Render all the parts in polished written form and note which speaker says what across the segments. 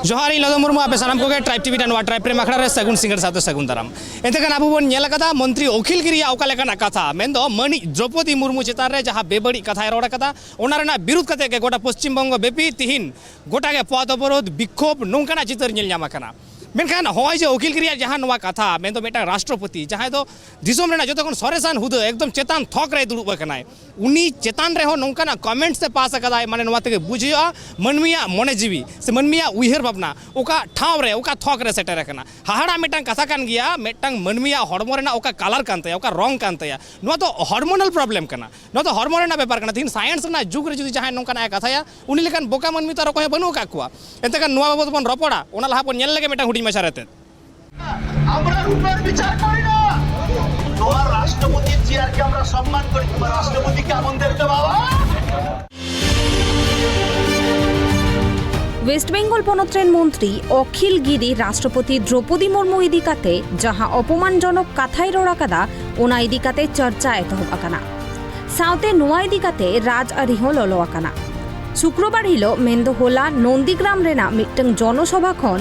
Speaker 1: जोहार इन लदो मुर्मू आपे सानाम Koge tribe TV नवा ट्राइब प्रेम आखड़ा रे सगुन सिंगर साथे सगुन दाराम एंतेखान आबो बोन नेल कदा मंत्री अखिल गिरी ओका लेकाना कथा मेनदो मणि द्रौपदी मुर्मू चेतान रे जहां बेबड़ी कथा रोड कदा ओना रेना विरोध कते के गोटा पश्चिम बंग बेपी तिहिन गोटा के पद अवरोध विक्षोभ नोंकाना चितर नेल ᱧᱟᱢ आकना मेनखान होय जे अखिल गिरी जहां नवा कथा मेनदो मेटा राष्ट्रपति जहां दो दिसोम रेना जतोखन सरेसान हुदा एकदम चेतान थक रे दुड़ुब आकनाय उनी चेतान रे हो नोंकाना कमेंट से पास आकदाय माने नवा तेगे बुझिया मनमिया मने जीवी से मनमिया उइहर भावना ओका ठाव रे ओका थक रे सेटर आकना हाहाड़ा मेटांग कथा कान गिया मेटांग मनमिया हड़मो रेना ओका कलर कान तया ओका रंग कान तया नवा तो हार्मोनल प्रॉब्लम कना नवा तो हार्मोन रेना बेपार कना तीन साइंस ना जुग रे जुदी जहां नोंकाना कथाया उनी लेकान बोका मनमि तो रको बनु का कुआ एंतेखान नवा बाबत बन रपड़ा ओना लहा बन नेल लगे मेटांग हुडी मशारते
Speaker 2: আমরা রূপের বিচার করি না তোমার রাষ্ট্রপতির চেয়ারকে আমরা সম্মান করি তোমার রাষ্ট্রপতি কেমন দেখতে বাবা
Speaker 3: ওয়েস্ট বেঙ্গল পনত্রেন মন্ত্রী অখিল গিরি রাষ্ট্রপতি দ্রৌপদী মুর্মু ইদিকাতে যাহা অপমানজনক কাথাই রোড়া কাদা ওনা ইদিকাতে চর্চা এতহব আকানা সাউতে নোয়া ইদিকাতে রাজ আরি হল ললো আকানা শুক্রবার হিলো মেন্দো হোলা নন্দীগ্রাম রেনা মিটং জনসভা খন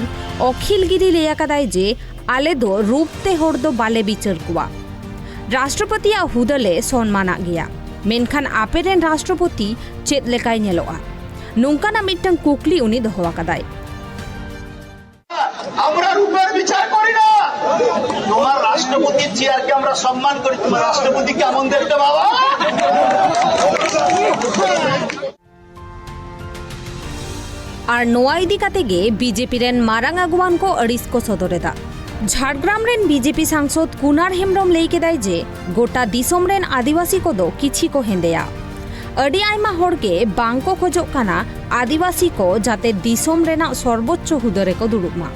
Speaker 3: অখিল গিরি লেয়াকাদায় যে आले दो रूपते होड़ दो बाले बिचर कुआ राष्ट्रपति हुदले सम्माना गया मेनखान आपेरेन राष्ट्रपति चेत लेकाय नेलोआ नोंकाना मिटंग कुकली उनी दोहो आकादाय
Speaker 2: আমরা রূপের বিচার করি না তোমার রাষ্ট্রপতির চেয়ারকে আমরা সম্মান করি তোমার রাষ্ট্রপতি কেমন দেখতে বাবা
Speaker 3: আর নোয়া ইদিকাতে গে বিজেপি रेन मारांग आगुवान को अड़िस को सदरेदा झाड़ग्राम रेन बीजेपी सांसद कुनार हेम्ब्रम लैकेदाय जे गोटा दिसोम रेन आदिवासी को दो किछि को हेंदेया अड़ी आयमा होड़के बांग को खोजोग काना आदिवासी को जाते दिसोम रेना सर्वोच्च हुदरे को दुड़ुबमा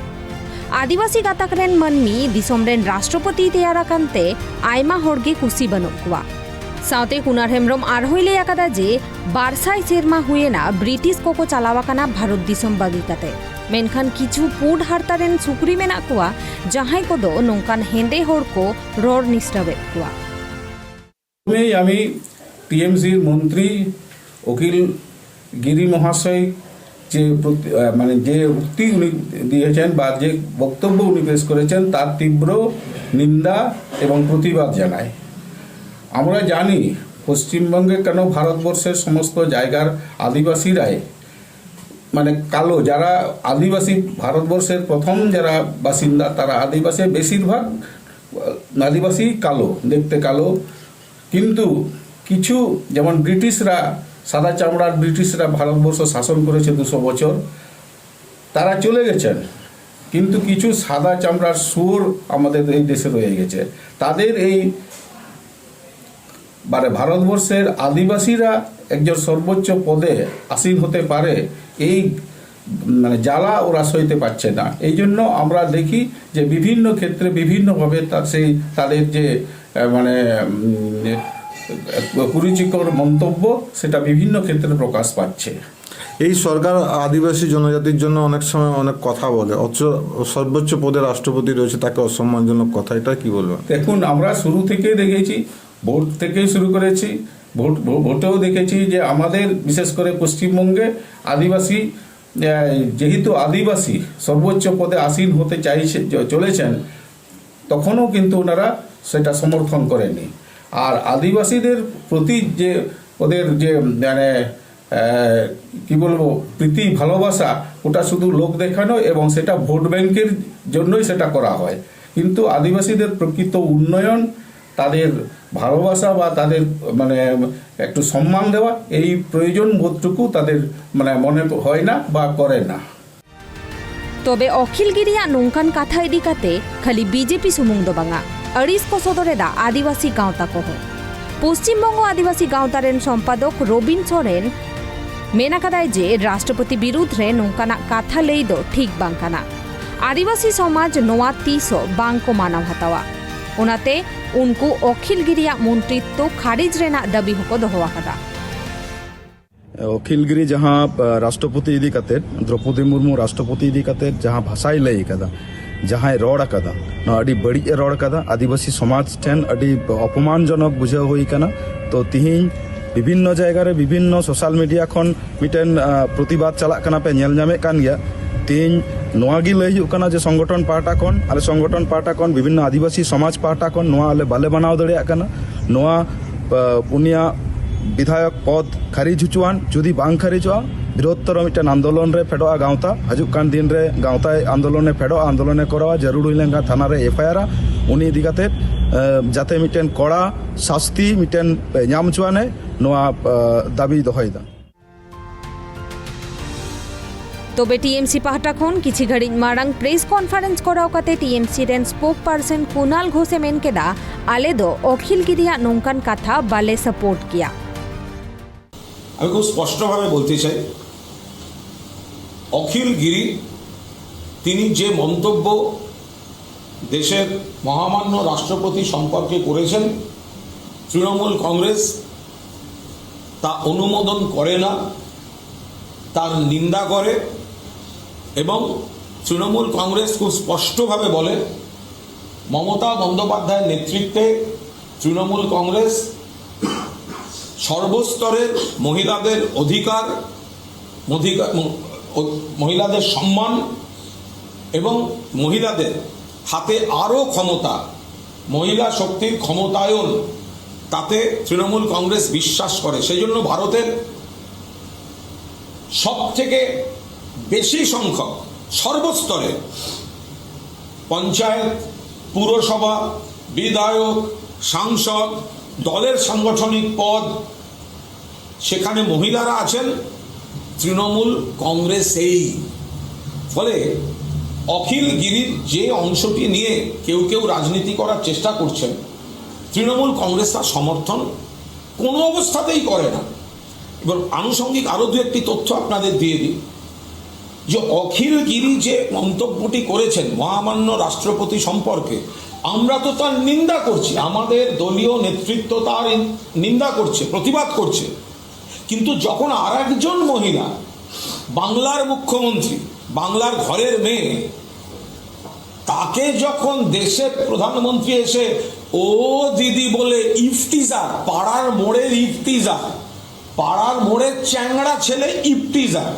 Speaker 3: आदिवासी गाताक रेन मनमी दिसोम रेन राष्ट्रपति तेयारा कानते आयमा होड़के कुसी बनुग कुआ साउते कुनार हेम्ब्रम आरहोय लैया कादा जे बारसाय सेरमा हुएना ब्रिटिश को चालावा काना भारत दिसोम बागी काते मेनखान किछु पुड हारतारेन सुक्री मेना कुआ जहां को दो नोंकान हेंदे होड़ को रोड निष्ठाबे कुआ
Speaker 4: में आमी टीएमसी मंत्री अखिल गिरी महाशय जे माने जे उक्ति उनी दिएছেন বা যে বক্তব্য উনি পেশ করেছেন তার তীব্র নিন্দা এবং প্রতিবাদ জানাই আমরা জানি পশ্চিমবঙ্গে কেন ভারতবর্ষের সমস্ত জায়গার আদিবাসীরাই মানে কালো যারা আদিবাসী ভারতবর্ষের প্রথম যারা বাসিন্দা তারা আদিবাসী বেশিরভাগ আদিবাসী কালো দেখতে কালো কিন্তু কিছু যেমন ব্রিটিশরা সাদা চামড়ার ব্রিটিশরা ভারতবর্ষ শাসন করেছে 200 বছর তারা চলে গেছেন কিন্তু কিছু সাদা চামড়ার সুর আমাদের এই দেশে রয়ে গেছে তাদের এই মানে ভারতবর্ষের আদিবাসীরা একজন সর্বোচ্চ পদে আসীন হতে পারে এই মানে জ্বালা ওরা সইতে পারছে না এই জন্য আমরা দেখি যে বিভিন্ন ক্ষেত্রে বিভিন্নভাবে তাদের যে মানে কুরুচিকর মন্তব্য সেটা বিভিন্ন ক্ষেত্রে প্রকাশ পাচ্ছে
Speaker 5: এই সরকার আদিবাসী জনজাতির জন্য অনেক সময় অনেক কথা বলে সর্বোচ্চ পদে রাষ্ট্রপতি রয়েছে তাকে অসম্মানজনক কথা এটা কি বলবেন
Speaker 4: দেখুন আমরা শুরু থেকেই দেখেছি ভোট থেকেই শুরু করেছি ভোটেও দেখেছি যে আমাদের বিশেষ করে পশ্চিমবঙ্গে আদিবাসী যেহেতু আদিবাসী সর্বোচ্চ পদে আসীন হতে চলেছেন তখনও কিন্তু ওনারা সেটা সমর্থন করেনি আর আদিবাসীদের প্রতি যে ওদের যে মানে কি বলবো প্রীতি ভালোবাসা ওটা শুধু লোক দেখানো এবং সেটা ভোট ব্যাংকের জন্যই সেটা করা হয় কিন্তু আদিবাসীদের প্রকৃত উন্নয়ন তাদের ভালোবাসা বা তাদের মানে একটু সম্মান দেওয়া এই প্রয়োজন বোধটুকু তাদের মানে মনে হয় না বা করে না
Speaker 3: তবে অখিল গিরিয়া নৌকান কাথা ইদিকাতে খালি বিজেপি সুমুং দো বাঙা अड़िस को सदरेदा आदिवासी गाँवता कह पश्चिमबंग आदिवासी गाँवतारेन सम्पादक रबिन सोरेन मेनाकादाय जे राष्ट्रपति विरुद्ध रे नौकाना काथा लई दो ठीक बांकाना आदिवासी समाज नोआ तीसो बांग को मानव हतावा उनाते उनको अखिल गिरिया मंत्रित्व खारिज रेना दाबी होको दोहवाकादा
Speaker 6: अखिल गिरी जहाँ राष्ट्रपति इदी काते द्रौपदी मुर्मू राष्ट्रपति इदी काते जहाँ भाषाई लई कदा जहाँ रोड कदा अड़ी बड़ी रोड कदा आदिवासी समाज ठेन अड़ी अपमानजनक बुझा हुई कना तो तिहिन विभिन्न जगह रे विभिन्न सोशल मीडिया खन मिटेन प्रतिबाद चला कना पे नेल नामे कान गया तेज नोआ गी लय हुयुग कना जे संगठन पाहटा खन आले संगठन पाहटा खन विभिन्न आदिवासी समाज पाहटा खन नोआ आले बाले बनाव दड़िया कना नोआ पुनिया विधायक पद खारिज हुचुआन जुदी बांग खारिजोआ बृहत्तर मिटन आंदोलन रे फेडोआ गावता हजुग कान दिन रे गावता आंदोलने फेडोआ आंदोलने करावा जरूर हुइलेंगा थाना रे एफआईआर उनी इदी काते जाते मिटन कड़ा शास्ति मिटन नाम चुआने नोआ दाबी दोहयदा।
Speaker 3: तबे टीएमसी पाहटा खन किछि घड़ी मारांग प्रेस कॉन्फ्रेंस कराव काते टीएमसी रेन स्पोक पार्सन कुणाल घोषे मेन केदा आले दो अखिल गिरिया नोंकान कथा बाले सपोर्ट किया।
Speaker 7: আমি খুব স্পষ্টভাবে বলতে চাই অখিল গিরি তিনি যে মন্তব্য দেশের মহামান্য রাষ্ট্রপতি সম্পর্কে করেছেন তৃণমূল কংগ্রেস তা অনুমোদন করে না, তার নিন্দা করে এবং তৃণমূল কংগ্রেস খুব স্পষ্টভাবে বলে মমতা বন্দ্যোপাধ্যায়ের নেতৃত্বে তৃণমূল কংগ্রেস সর্বস্তরের মহিলাদের অধিকার, মহিলাদের সম্মান এবং মহিলাদের হাতে আরও ক্ষমতা, মহিলা শক্তির ক্ষমতায়ন, তাতে তৃণমূল কংগ্রেস বিশ্বাস করে। সেই জন্য ভারতের সবথেকে বেশি সংখ্যক সর্বস্তরে পঞ্চায়েত, পুরসভা, বিধায়ক, সাংসদ, দলের সাংগঠনিক পদ, সেখানে মহিলারা আছেন তৃণমূল কংগ্রেসেই। ফলে অখিল গিরির যে অংশটি নিয়ে কেউ কেউ রাজনীতি করার চেষ্টা করছেন, তৃণমূল কংগ্রেস তার সমর্থন কোনো অবস্থাতেই করে না। এবার আনুষঙ্গিক আরও দু একটি তথ্য আপনাদের দিয়ে দিই যে অখিল গিরি যে মন্তব্যটি করেছেন মহামান্য রাষ্ট্রপতি সম্পর্কে, আমরা তো তার নিন্দা করছি, আমাদের দলীয় নেতৃত্ব তার নিন্দা করছে, প্রতিবাদ করছে, কিন্তু যখন আর একজন মহিলা বাংলার মুখ্যমন্ত্রী, বাংলার ঘরের মেয়ে, তাকে যখন দেশের প্রধানমন্ত্রী এসে ও দিদি বলে ইফতিজার, পাড়ার মোড়ের ইফতিজার, পাড়ার মোড়ের চ্যাংড়া ছেলে ইফতিজার,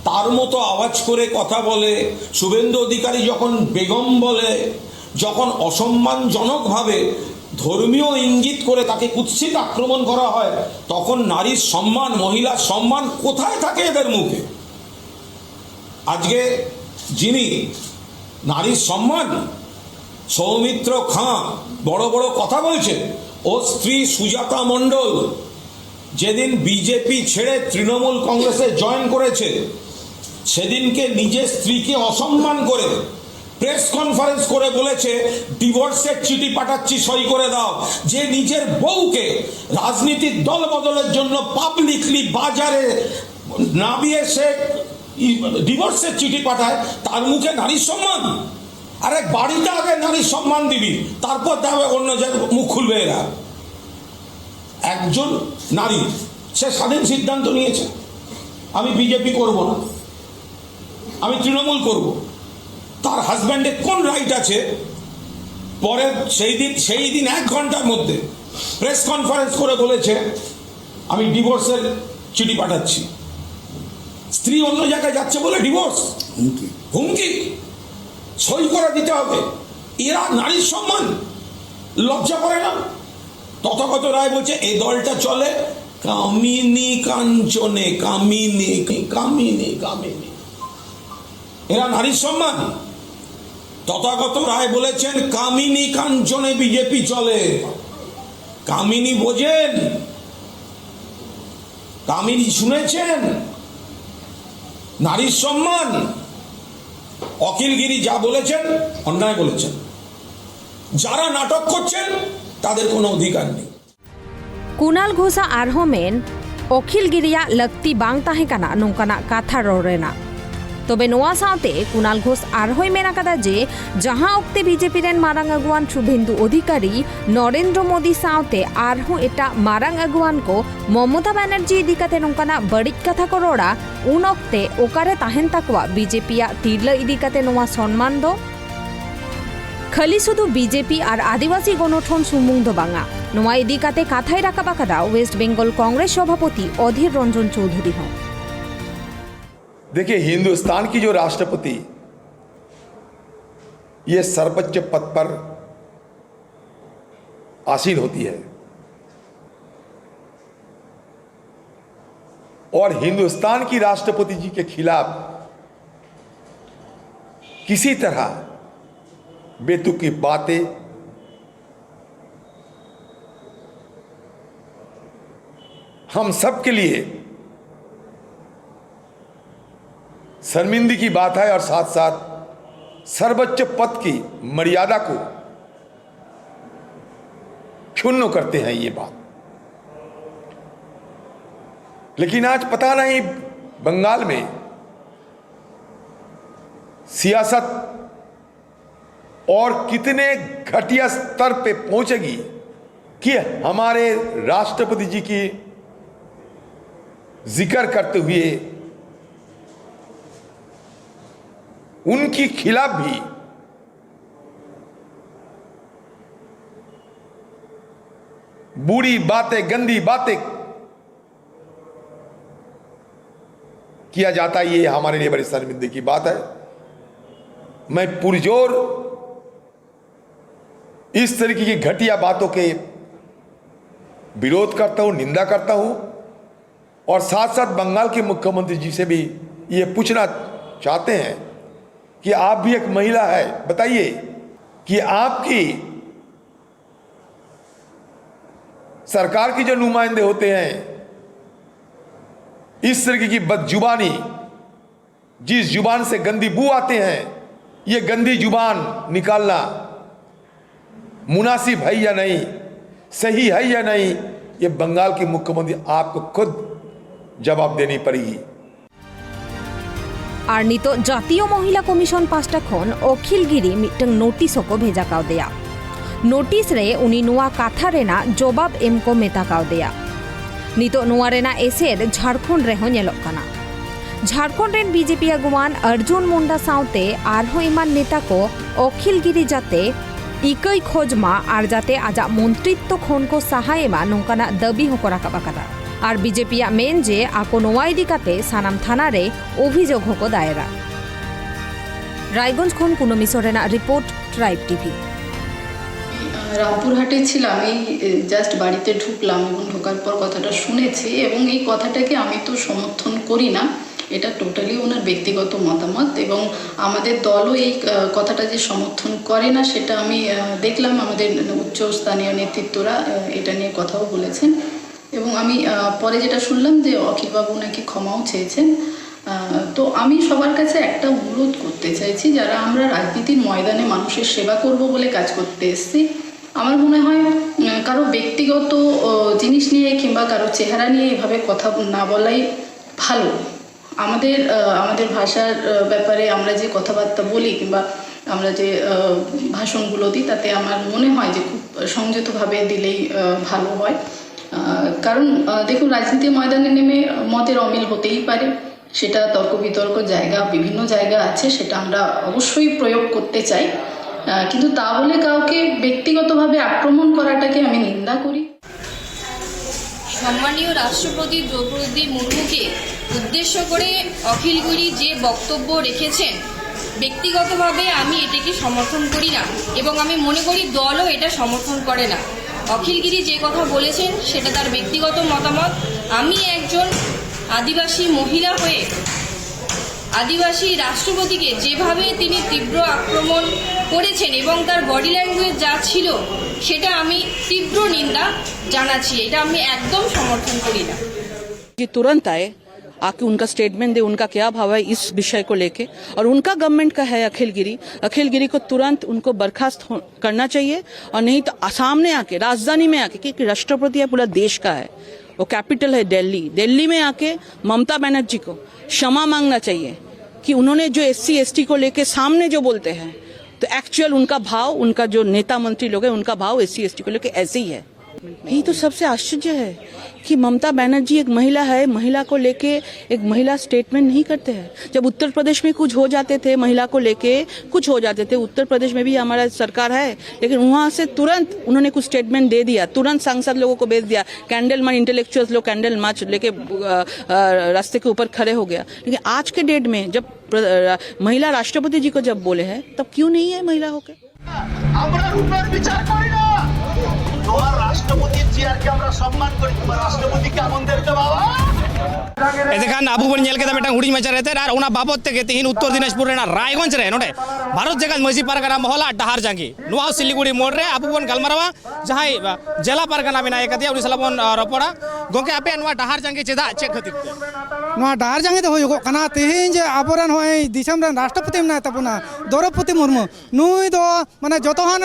Speaker 7: তার মতো আওয়াজ করে কথা বলে, শুভেন্দু অধিকারী যখন বেগম বলে, যখন অসম্মানজনকভাবে ধর্মীয় ইঙ্গিত করে তাকে কুৎসিত আক্রমণ করা হয়, তখন নারীর সম্মান, মহিলার সম্মান কোথায় থাকে এদের মুখে? আজকে যিনি নারীর সম্মান, সৌমিত্র খাঁ বড় বড় কথা বলছে, ও স্ত্রী সুজাতা মণ্ডল যেদিন বিজেপি ছেড়ে তৃণমূল কংগ্রেসে জয়েন করেছে, সেদিনকে নিজের স্ত্রীকে অসম্মান করে প্রেস কনফারেন্স করে বলেছে ডিভোর্সের চিঠি পাঠাচ্ছি, সই করে দাও। যে নিজের বউকে রাজনীতির দল বদলের জন্য পাবলিকলি বাজারে নামিয়ে সে ডিভোর্সের চিঠি পাঠায়, তার মুখে নারীর সম্মান? আরে বাড়িতে আগে নারীর সম্মান দিবি, তারপর দেবে অন্য জায়গায় মুখ খুলবে। এরা একজন নারী, সে স্বাধীন সিদ্ধান্ত নিয়েছে আমি বিজেপি করব না, আমি তৃণমূল করব। তার হাজব্যান্ডের কোন রাইট আছে পরে সেই দিন 1 ঘন্টার মধ্যে প্রেস কনফারেন্স করে বলেছে আমি ডিভোর্সের চিঠি পাঠাচ্ছি? স্ত্রী অন্য জায়গায় যাচ্ছে বলে ডিভোর্স, হুমকি, সই করে দিতে হবে। এরা নারীর সম্মান লজ্জা করে না? তথাগত রায় বলছে এই দলটা চলে কামিনী কাঞ্চনে, কামিনী কামিনী কামিনী, এরা নারীর সম্মান। তথাগত রায় বলেছেন কামিনী কাঞ্চনে বিজেপি চলে। কামিনী বোঝেন? কামিনী শুনেছেন? নারীর সম্মান। অখিল গিরি যা বলেছেন অন্যায় বলেছেন, যারা নাটক করছেন তাদের কোনো অধিকার নেই।
Speaker 3: कुणाल घोषा आरहों मेन अखिल गिरिया लगती बांग ताहे काना नोंकाना काथा रोरेना। तबे नोआ साथे कुणाल घोष आरहोय मेना कदा जे जहां ओक्ते बीजेपी रेन मारांग अगुवान शुभेंदु अधिकारी नरेंद्र मोदी साथे आरहों एटा मारांग अगुवान को ममता बनर्जी इदिकाते नोंकाना बड़िज कथा को रोड़ा, उन ओक्ते ओकारे ताहेन ताकवा बीजेपीया तिरला इदिकाते नोआ सम्मान दो खाली शुधु बीजेपी और आदिवासी गणठन सुमुंग दो बांगा। नोआ इदिकाते काथाय राखाबा कादा वेस्ट बेंगल कांग्रेस सभापति अधीर रंजन चौधुरी हूँ।
Speaker 8: देखिए, हिंदुस्तान की जो राष्ट्रपति ये सर्वोच्च पद पर आसीन होती है और हिंदुस्तान की राष्ट्रपति जी के खिलाफ किसी तरह बेतुकी बातें हम सब के लिए शर्मिंदगी की बात है और साथ साथ सर्वोच्च पद की मर्यादा को क्षुण्ण करते हैं ये बात। लेकिन आज पता नहीं बंगाल में सियासत और कितने घटिया स्तर पे पहुंचेगी कि हमारे राष्ट्रपति जी की जिक्र करते हुए उनकी खिलाफ भी बुरी बातें, गंदी बातें किया जाता है। ये हमारे लिए बड़ी शर्मिंदगी की बात है। मैं पुरजोर इस तरीके की घटिया बातों के विरोध करता हूं, निंदा करता हूं और साथ साथ बंगाल के मुख्यमंत्री जी से भी ये पूछना चाहते हैं कि आप भी एक महिला है, बताइए कि आपकी सरकार की जो नुमाइंदे होते हैं इस तरीके की बदजुबानी, जिस जुबान से गंदी बू आते हैं, ये गंदी जुबान निकालना मुनासिब है या नहीं, सही है या नहीं, ये बंगाल के मुख्यमंत्री आपको खुद जवाब देनी पड़ेगी।
Speaker 3: और नितो जातीय महिला कमिशन पास्टा खन अखिल गिरी मिटंग नोटिस को भेजा काउदेया। नोटिस रे उनी नुआ काथा रेना जवाब एम को मेता काउदेया। नितो नुआ रेना एसेर झारखंड रेहो नेलोग काना। झारखंड रेन बीजेपी अगुवान अर्जुन मुंडा साउते आरहो इमान नेता को अखिल गिरी जाते इकई खोजमा और जाते आजा मंत्रित्व खन को सहायमा नोंकाना दाबी होको राकाब आकादा। और बीजेपी मेन जे आको नोआ इदी काते सानाम थाना रे अभियोग होको दायरा। रायगंज खन कुनमी सोरेना रिपोर्ट, ट्राइब टीवी।
Speaker 9: রামপুরহাটে ছিলাম, এই জাস্ট বাড়িতে ঢুকলাম এবং ঢোকার পর কথাটা শুনেছি এবং এই কথাটাকে আমি তো সমর্থন করি না, এটা টোটালি ওনার ব্যক্তিগত মতামত এবং আমাদের দলও এই কথাটা যে সমর্থন করে না সেটা আমি দেখলাম। আমাদের উচ্চ স্থানীয় নেতৃত্বরা এটা নিয়ে কথাও বলেছেন এবং আমি পরে যেটা শুনলাম যে অখিলবাবু নাকি ক্ষমাও চেয়েছেন। তো আমি সবার কাছে একটা অনুরোধ করতে চাইছি, যারা আমরা রাজনীতির ময়দানে মানুষের সেবা করব বলে কাজ করতে এসেছি, আমার মনে হয় কারো ব্যক্তিগত জিনিস নিয়ে কিংবা কারো চেহারা নিয়ে এভাবে কথা না বলাই ভালো। আমাদের ভাষার ব্যাপারে আমরা যে কথাবার্তা বলি কিংবা আমরা যে ভাষণগুলো দিই তাতে আমার মনে হয় যে খুব সংযতভাবে দিলেই ভালো হয়। কারণ দেখুন, রাজনীতির ময়দানে নেমে মতের অমিল হতেই পারে, সেটা তর্ক বিতর্ক জায়গা বিভিন্ন জায়গা আছে, সেটা আমরা অবশ্যই প্রয়োগ করতে চাই, কিন্তু তা বলে কাউকে ব্যক্তিগতভাবে আক্রমণ করাটাকে আমি নিন্দা করি।
Speaker 10: সম্মানীয় রাষ্ট্রপতি দ্রৌপদী মুর্মুকে উদ্দেশ্য করে অখিল গিরি যে বক্তব্য রেখেছেন, ব্যক্তিগতভাবে আমি এটাকে সমর্থন করি না এবং আমি মনে করি দলও এটা সমর্থন করে না। অখিল গিরি যে কথা বলেছেন সেটা তার ব্যক্তিগত মতামত। আমি একজন আদিবাসী মহিলা হয়ে আদিবাসী রাষ্ট্রপতিকে যেভাবে তিনি তীব্র আক্রমণ করেছেন এবং তার বডি ল্যাঙ্গুয়েজ যা ছিল সেটা আমি তীব্র নিন্দা জানাচ্ছি, এটা আমি একদম সমর্থন করি না।
Speaker 11: कि तुरंत आए, आके उनका स्टेटमेंट दे, उनका क्या भाव है इस विषय को लेके, और उनका गवर्नमेंट का है अखिल गिरी को तुरंत उनको बर्खास्त करना चाहिए और नहीं तो सामने आके राजधानी में आके, क्योंकि राष्ट्रपति है पूरा देश का है, वो कैपिटल है दिल्ली में आके ममता बनर्जी को क्षमा मांगना चाहिए कि उन्होंने जो SC ST को लेके सामने जो बोलते हैं, तो एक्चुअल उनका भाव, उनका जो नेता मंत्री लोग हैं उनका भाव SC ST को लेके ऐसे ही है। यही तो सबसे आश्चर्य है कि ममता बनर्जी एक महिला है, महिला को लेके एक महिला स्टेटमेंट नहीं करते हैं। जब उत्तर प्रदेश में कुछ हो जाते थे, महिला को लेके कुछ हो जाते थे, उत्तर प्रदेश में भी हमारा सरकार है, लेकिन वहां से तुरंत उन्होंने कुछ स्टेटमेंट दे दिया, तुरंत सांसद लोगों को भेज दिया, कैंडल मार्च, इंटेलेक्चुअल्स लोग कैंडल मार्च लेके रास्ते के ऊपर खड़े हो गया। लेकिन आज के डेट में जब महिला राष्ट्रपति जी को जब बोले हैं, तब क्यों नहीं है महिला होकर?
Speaker 2: আমরা রূপের বিচার করি না। তোমার রাষ্ট্রপতির চেয়ারকে আমরা সম্মান করি, তোমার রাষ্ট্রপতিকে আমাদেরকে বাবা
Speaker 1: एदेखान आबू बन नेल केदा मिटang हुडी मचा रहते और उना बाबत ते तिहिन उत्तर दिनाजपुर रेना रायगंज रे नोडे भारत जगत मजी पारगाना महला डहार जांगी नुआ सिलीगुड़ी मोड़ रे आबू बन गलमारवा जहां जिला पारगाना बिना एकतिया उनी सलाबन रपड़ा गोके आपे नुआ डहार जांगी चेदा चे खतिक
Speaker 12: नुआ डहार जांगी तो होयो कना तिहिन जे आबोरन होय दिसम रे राष्ट्रपति मना तबना द्रौपदी मुर्मू नुई दो माने जतोहन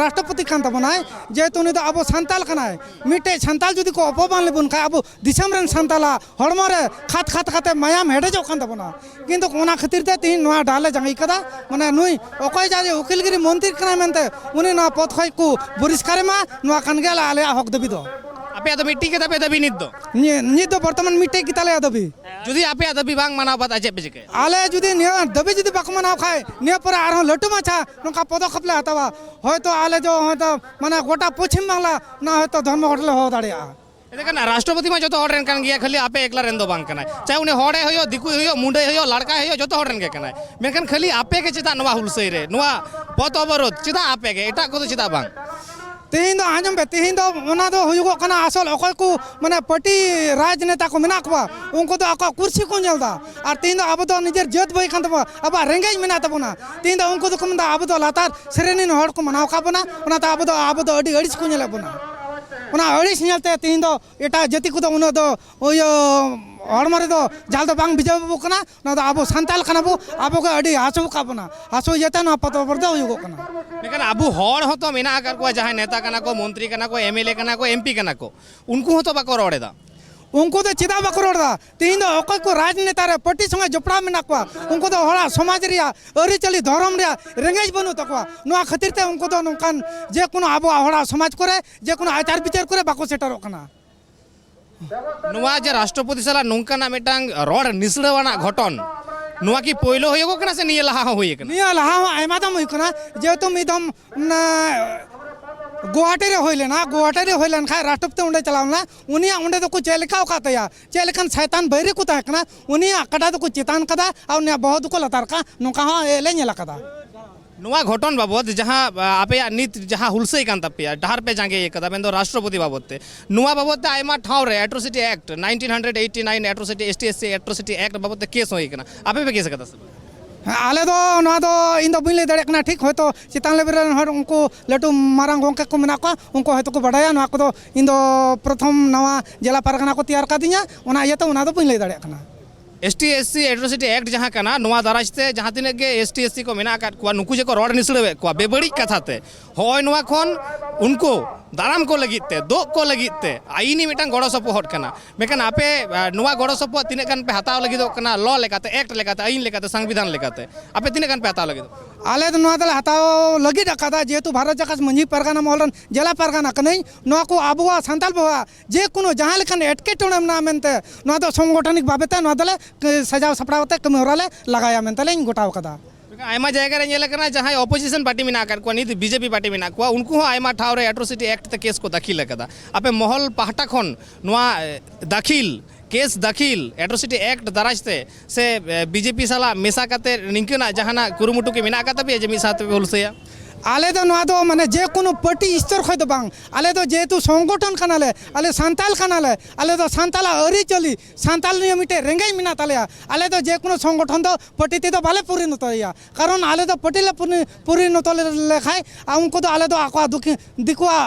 Speaker 12: राष्ट्रपति कान तबना जे तुनी तो आबो संताल कनाय मिटे संताल जदि को अपमान लेबुन का आबो दिसम रे संताला हड़मरे खात खात खाते मायाम हेडेजो कान तबना किंतु कोना खातिर ते तिहिन नुआ डाले जांगी कदा माने नुई अकय जाजे उकिलगिरी मंत्री कना मेनते उनी नुआ पद खय को बहिष्कार मा नुआ कान गेला आले हक दबी दो
Speaker 1: आपे तो मिट्टी के तबे दबी निद दो
Speaker 12: निद दो वर्तमान मिट्टी की ताले दबी
Speaker 1: जुदी आपे दबी बांग माना बात आजे बेजके
Speaker 12: आले जुदी निया दबी जुदी बाक मनाव खाय निया पर आरो लटु माछा नका पदक्षेप ले हतावा हयतो आले जो हयतो माने गोटा पश्चिम बांग्ला ना हयतो धर्मघटले हो दाड़िया
Speaker 1: देखा राष्ट्रपति में जो हड़न कान गया खाली आपे एकला रेन दो बांग कना चाहे उन्हें हड़े होयो दिकु होयो मुंडे होयो लड़का होयो जो हड़न के कना मेनखान खाली आपे के चिता नवा हुलसई रे नवा पद अवरोध चिता आपे के एटा को चिता बांग
Speaker 12: तेहिन दो आजम बे तेहिन दो ओना दो हुयुगो कना असल अकय को माने पार्टी राजनेता को मेना को उनको तो अक कुर्सी को नेलदा और तेहिन दो अब तो निजेर जत बई खान तबा अब रेंगेज मेना तबना तेहिन दो उनको तो कमदा अब तो लातार श्रेणी हड़ को मनाव खाबना ओना तो अब तो अडी अड़िस को नेलबना ओना अड़िस नेलते तेहिन दो एटा जति को तो उनो दो ओयो हड़मरे दो जाल दो बांग बिजाबो कना ना तो आबो संताल कना बो आबो के अडी हासो काबना हासो जेता ना पतो परदा होयो कना
Speaker 1: लेकिन आबू हड़ हो तो मेना कर को जहां नेता कना को मंत्री कना को एमएलए कना को एमपी कना को उनको हो तो बाको रोड़ेदा
Speaker 12: उनको तो चिदा बाको रोड़दा तेहिन दो अकय को राजनेता रे पार्टी संगे जपड़ा मेना को उनको तो हड़ा समाज रिया अरिचली धर्म रिया रेंगेज बनु तकवा नुआ खातिर ते उनको तो नोकान जे कोनो आबो हड़ा समाज करे जे कोनो आचार विचार करे बाको सेटर कना
Speaker 1: नुआ जे राष्ट्रपति सला नोंकाना मेटांग रोड निसड़वाना घटन नुआ की पोइलो होयो कना से निया लहा होय कना
Speaker 12: निया लहा आयमा दम होय कना जे तो मिदम गुवाहाटी रे होइले ना गुवाहाटी रे होइलन खा राष्ट्रपति उंडे चलावना उनिया उंडे तो कुछ चेलिका कातया चेलिकन शैतान बैरी को ताकना उनिया कटा तो कुछ चितान कदा और ने बहुत को लतार का नुका हा एले नेला कदा
Speaker 1: नुआ घटन बाबद जहाँ आपे नित जहाँ हुलसई कान तपिया डहार पे जांगे ये कदा बेंदो राष्ट्रपति बाबद ते नुआ बाबद ते आयमा ठाव रे atrocity act 1989 atrocity ST SC atrocity act बाबद ते केस होई कना आपे पे केस कदा
Speaker 12: आले दो ना दो इन दो बिले दड़े कना ठीक होतो चितान लेवल हर उनको लटू मारांग गोंके को मेना को उनको होतो को बडाया ना को दो इन दो प्रथम नवा जिला पारगना को तैयार का दिया ओना ये तो उना दो बिले दड़े कना
Speaker 1: एसटीएससी एट्रोसिटी एक्ट जहाँ कना नुआ दाराजते जहाँ तिने के एसटीएससी को मेना काट को नुकु जे को रोड निसड़वे को बेबड़ी कथाते होय नुआ खन उनको दाराम को लगिते दो को लगिते आईनी मिटांग गड़ो सपोर्ट कना मेकन आपे नुआ गड़ो सपोर्ट तिने कन पे हताव लगी दो कना लॉ लेकाते एक्ट लेकाते आईन लेकाते संविधान लेकाते आपे तिने कन पे हताव लगी दो
Speaker 12: आले तो नुआ दल हताव लगी डकादा जेतु भारत जकास मंजी परगाना मोहलन जिला परगाना कनै नुआ को आबुआ संताल बवा जे कोनो जहां लेखन एटके टोणम ना मेनते नुआ दो संगठनिक बाबेते नुआ दले सजाव सपड़ावते कमी होराले लगाया मेनते लेन गोटाव कदा
Speaker 1: आयमा जायगा रे नेले कना जहां ऑपोजिशन पार्टी में ना कर को नीति बीजेपी पार्टी में ना को उनको आयमा ठाव रे एट्रोसिटी एक्ट ते केस को दाखिल कदा आपे महल पाहटा खन नुआ दाखिल केस दाखिल एट्रोसिटी एक्ट दाराजते से बीजेपी साला मेसा काते निंकना जहाना कुरुमुटु के मेना काता पे जे मिसाते हुलसया
Speaker 12: आले तो नुआ दो माने जे कोनो पार्टी स्तर खय दो बांग आले तो जेतु संगठन कनाले आले संताल कनाले आले तो संताला अरि चली संताल नियमिते रेंगाई मिना तालेया आले तो जे कोनो संगठन दो पार्टी ते तो बाले परिणत या कारण आले तो पार्टी परिणत लेखाय उनको तो आले तो आको दिकुआ